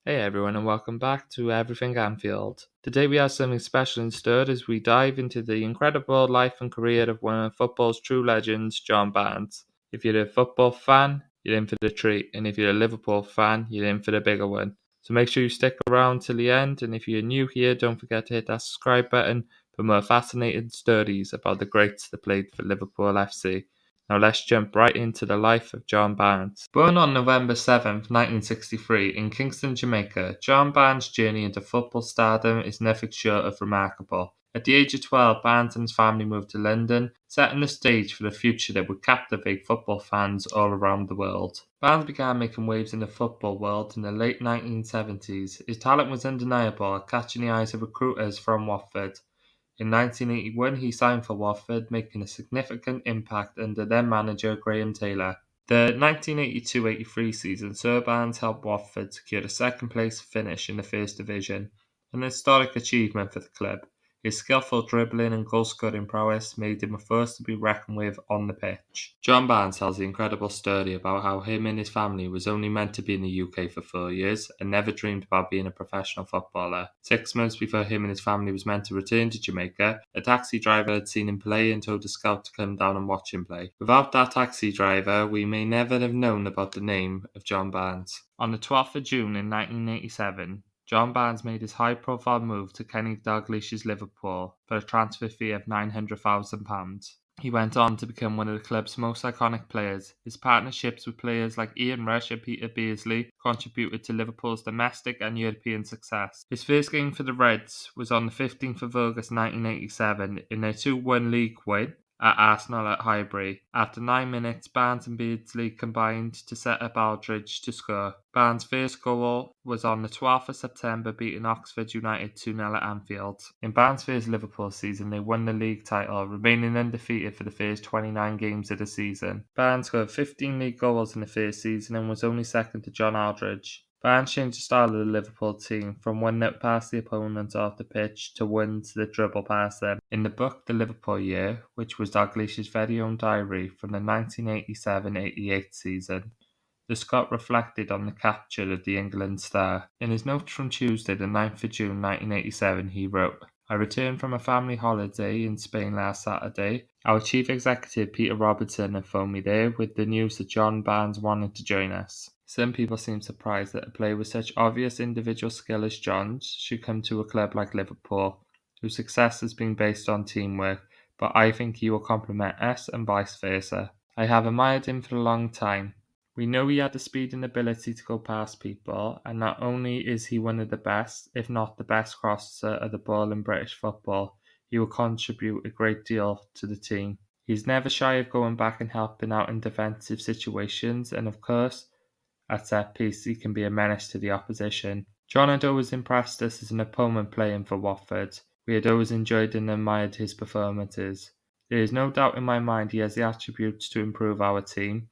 Hey everyone, and welcome back to Everything Anfield. Today we have something special in store as we dive into the incredible life and career of one of football's true legends, John Barnes. If you're a football fan, you're in for the treat, and if you're a Liverpool fan, you're in for the bigger one. So make sure you stick around till the end, and if you're new here, don't forget to hit that subscribe button for more fascinating stories about the greats that played for Liverpool FC. Now let's jump right into the life of John Barnes. Born on November 7th, 1963 in Kingston, Jamaica, John Barnes' journey into football stardom is nothing short of remarkable. At the age of 12, Barnes and his family moved to London, setting the stage for the future that would captivate football fans all around the world. Barnes began making waves in the football world in the late 1970s. His talent was undeniable, catching the eyes of recruiters from Watford. In 1981 he signed for Watford, making a significant impact under then manager Graham Taylor. The 1982-83 season saw Barnes help Watford secure a second-place finish in the First Division, an historic achievement for the club. His skillful dribbling and goal-scoring prowess made him a force to be reckoned with on the pitch. John Barnes tells the incredible story about how him and his family was only meant to be in the UK for 4 years and never dreamed about being a professional footballer. 6 months before him and his family was meant to return to Jamaica, a taxi driver had seen him play and told a scout to come down and watch him play. Without that taxi driver, we may never have known about the name of John Barnes. On the 12th of June in 1987, John Barnes made his high-profile move to Kenny Dalglish's Liverpool for a transfer fee of £900,000. He went on to become one of the club's most iconic players. His partnerships with players like Ian Rush and Peter Beardsley contributed to Liverpool's domestic and European success. His first game for the Reds was on the 15th of August 1987 in their 2-1 league win at Arsenal at Highbury. After 9 minutes, Barnes and Beardsley combined to set up Aldridge to score. Barnes' first goal was on the 12th of September, beating Oxford United 2-0 at Anfield. In Barnes' first Liverpool season, they won the league title, remaining undefeated for the first 29 games of the season. Barnes scored 15 league goals in the first season and was only second to John Aldridge. Barnes changed the style of the Liverpool team from one that passed the opponent off the pitch to one that dribble past them. In the book The Liverpool Year, which was Dalglish's very own diary from the 1987-88 season, the Scot reflected on the capture of the England star. In his note from Tuesday, the 9th of June 1987, he wrote, "I returned from a family holiday in Spain last Saturday. Our chief executive, Peter Robertson, had phoned me there with the news that John Barnes wanted to join us. Some people seem surprised that a player with such obvious individual skill as John's should come to a club like Liverpool, whose success has been based on teamwork, but I think he will complement us and vice versa. I have admired him for a long time. We know he had the speed and ability to go past people, and not only is he one of the best, if not the best crosser of the ball in British football, he will contribute a great deal to the team. He's never shy of going back and helping out in defensive situations, and of course, at set piece he can be a menace to the opposition. John had always impressed us as an opponent playing for Watford. We had always enjoyed and admired his performances. There is no doubt in my mind he has the attributes to improve our team,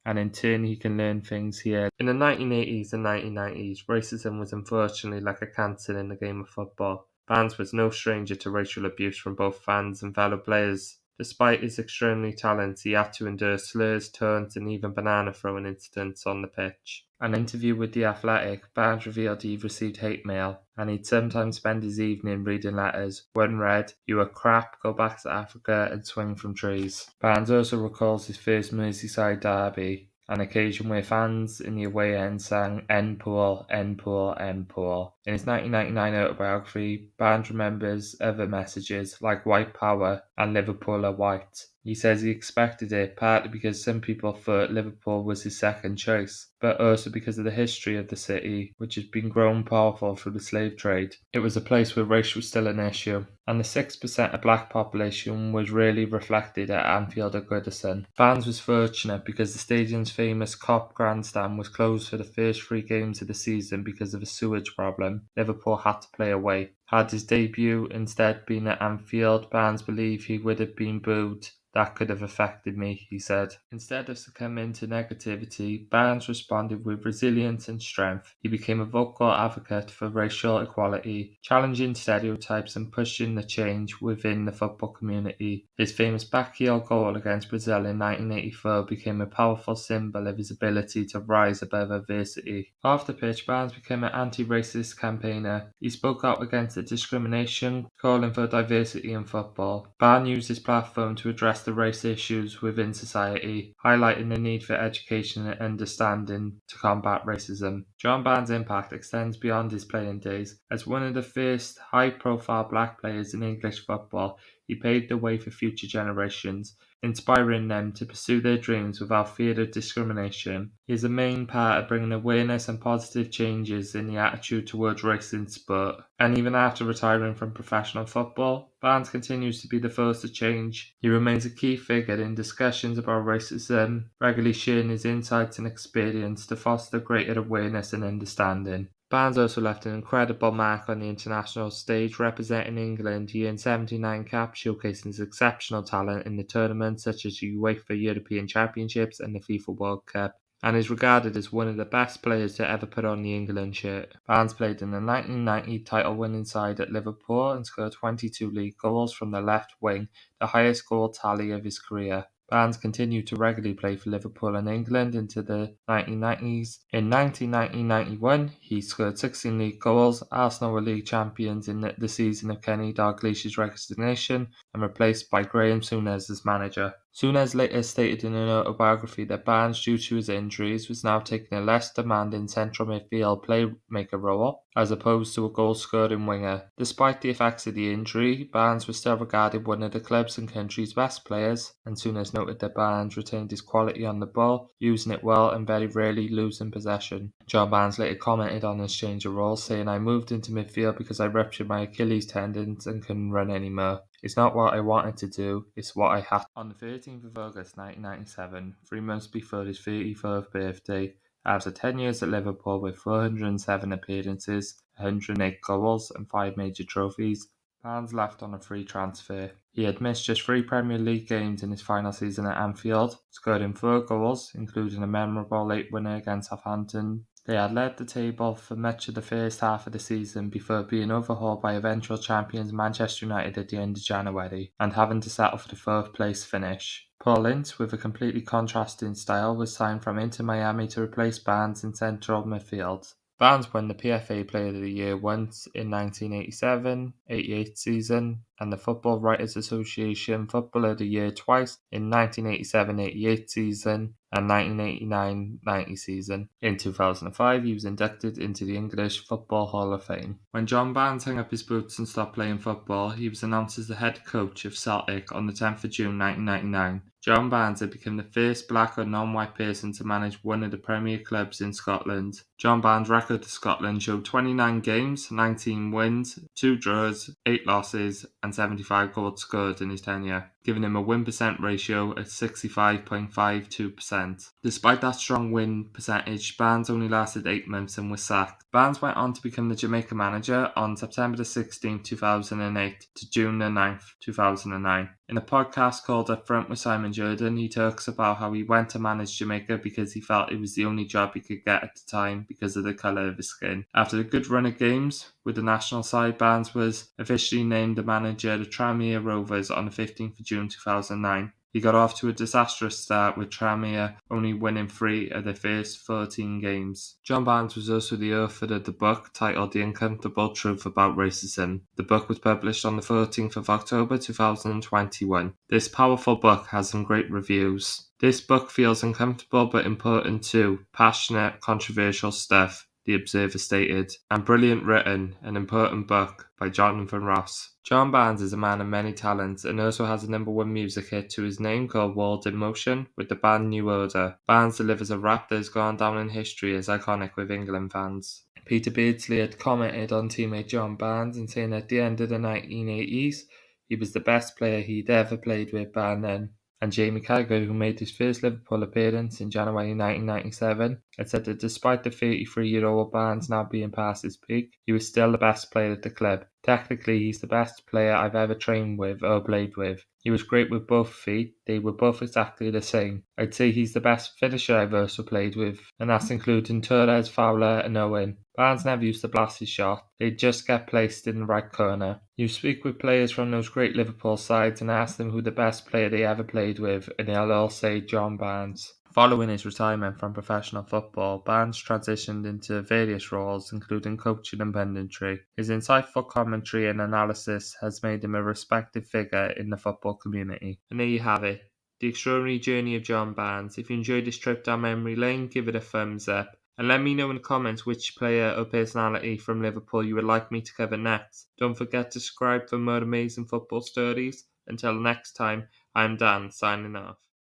and in turn he can learn things here." In the 1980s and 1990s, racism was unfortunately like a cancer in the game of football. Barnes was no stranger to racial abuse from both fans and fellow players. Despite his extraordinary talents, he had to endure slurs, taunts, and even banana throwing incidents on the pitch. An interview with The Athletic, Barnes revealed he received hate mail, and he'd sometimes spend his evening reading letters. One read, "You are crap, go back to Africa and swing from trees." Barnes also recalls his first Merseyside derby, an occasion where fans in the away end sang "End Pool, End Pool, End Pool." In his 1999 autobiography, Barnes remembers other messages like "White Power" and "Liverpool are white." He says he expected it, partly because some people thought Liverpool was his second choice, but also because of the history of the city, which had been grown powerful through the slave trade. It was a place where race was still an issue, and the 6% of black population was rarely reflected at Anfield or Goodison. Barnes was fortunate because the stadium's famous Cop grandstand was closed for the first 3 games of the season because of a sewage problem. Liverpool had to play away. Had his debut instead been at Anfield, Barnes believed he would have been booed. That could have affected me, he said. Instead of succumbing to negativity, Barnes responded with resilience and strength. He became a vocal advocate for racial equality, challenging stereotypes and pushing the change within the football community. His famous backheel goal against Brazil in 1984 became a powerful symbol of his ability to rise above adversity. Off the pitch, Barnes became an anti-racist campaigner. He spoke out against the discrimination, calling for diversity in football. Barnes used his platform to address the race issues within society, highlighting the need for education and understanding to combat racism. John Barnes' impact extends beyond his playing days. As one of the first high-profile black players in English football, he paved the way for future generations, inspiring them to pursue their dreams without fear of discrimination. He is a main part of bringing awareness and positive changes in the attitude towards race in sport. And even after retiring from professional football, Barnes continues to be the force of change. He remains a key figure in discussions about racism, regularly sharing his insights and experience to foster greater awareness and understanding. Barnes also left an incredible mark on the international stage, representing England. He earned 79 caps, showcasing his exceptional talent in the tournaments such as the UEFA European Championships and the FIFA World Cup, and is regarded as one of the best players to ever put on the England shirt. Barnes played in the 1990 title-winning side at Liverpool and scored 22 league goals from the left wing, the highest goal tally of his career. Barnes continued to regularly play for Liverpool and England into the 1990s. In 1990-91, he scored 16 league goals. Arsenal were league champions in the season of Kenny Dalglish's resignation and replaced by Graham Souness as manager. Souness later stated in an autobiography that Barnes, due to his injuries, was now taking a less demanding central midfield playmaker role as opposed to a goal-scoring winger. Despite the effects of the injury, Barnes was still regarded one of the club's and country's best players, and Souness noted that Barnes retained his quality on the ball, using it well and very rarely losing possession. John Barnes later commented on his change of role, saying, "I moved into midfield because I ruptured my Achilles tendons and couldn't run anymore. It's not what I wanted to do, it's what I had." On the 13th of August 1997, 3 months before his 34th birthday, after 10 years at Liverpool with 407 appearances, 108 goals and 5 major trophies, Barnes left on a free transfer. He had missed just 3 Premier League games in his final season at Anfield, scoring 4 goals, including a memorable late winner against Southampton. They had led the table for much of the first half of the season before being overhauled by eventual champions Manchester United at the end of January and having to settle for the 4th place finish. Paul Ince, with a completely contrasting style, was signed from Inter Miami to replace Barnes in central midfield. Barnes won the PFA Player of the Year once in 1987-88 season and the Football Writers Association Footballer of the Year twice in 1987-88 season and 1989-90 season. In 2005, he was inducted into the English Football Hall of Fame. When John Barnes hung up his boots and stopped playing football, he was announced as the head coach of Celtic on the 10th of June 1999. John Barnes had become the first black or non-white person to manage one of the Premier clubs in Scotland. John Barnes' record for Scotland showed 29 games, 19 wins, 2 draws, 8 losses, and 75 goals scored in his tenure, giving him a win percent ratio at 65.52%. Despite that strong win percentage, Barnes only lasted 8 months and was sacked. Barnes went on to become the Jamaica manager on September 16, 2008 to June 9, 2009. In a podcast called Up Front with Simon Jordan, he talks about how he went to manage Jamaica because he felt it was the only job he could get at the time because of the colour of his skin. After a good run of games with the national side, Barnes was officially named the manager of the Tranmere Rovers on the 15th of June 2009. He got off to a disastrous start, with Tranmere only winning 3 of their first 14 games. John Barnes was also the author of the book titled The Uncomfortable Truth About Racism. The book was published on the 14th of October 2021. This powerful book has some great reviews. This book feels uncomfortable but important too. Passionate, controversial stuff, The Observer stated, and brilliant written, an important book by Jonathan Ross. John Barnes is a man of many talents and also has a #1 music hit to his name called World in Motion with the band New Order. Barnes delivers a rap that has gone down in history as iconic with England fans. Peter Beardsley had commented on teammate John Barnes and saying at the end of the 1980s he was the best player he'd ever played with bar none. And Jamie Carragher, who made his first Liverpool appearance in January 1997, had said that despite the 33-year-old Barnes now being past his peak, he was still the best player at the club, Technically, he's the best player I've ever trained with or played with. He was great with both feet, they were both exactly the same. I'd say he's the best finisher I've also played with, and that's including Torres, Fowler and Owen. Barnes never used to blast his shot, they'd just get placed in the right corner. You speak with players from those great Liverpool sides and ask them who the best player they ever played with, and they'll all say John Barnes. Following his retirement from professional football, Barnes transitioned into various roles, including coaching and punditry. His insightful commentary and analysis has made him a respected figure in the football community. And there you have it, the extraordinary journey of John Barnes. If you enjoyed this trip down memory lane, give it a thumbs up. And let me know in the comments which player or personality from Liverpool you would like me to cover next. Don't forget to subscribe for more amazing football stories. Until next time, I'm Dan, signing off.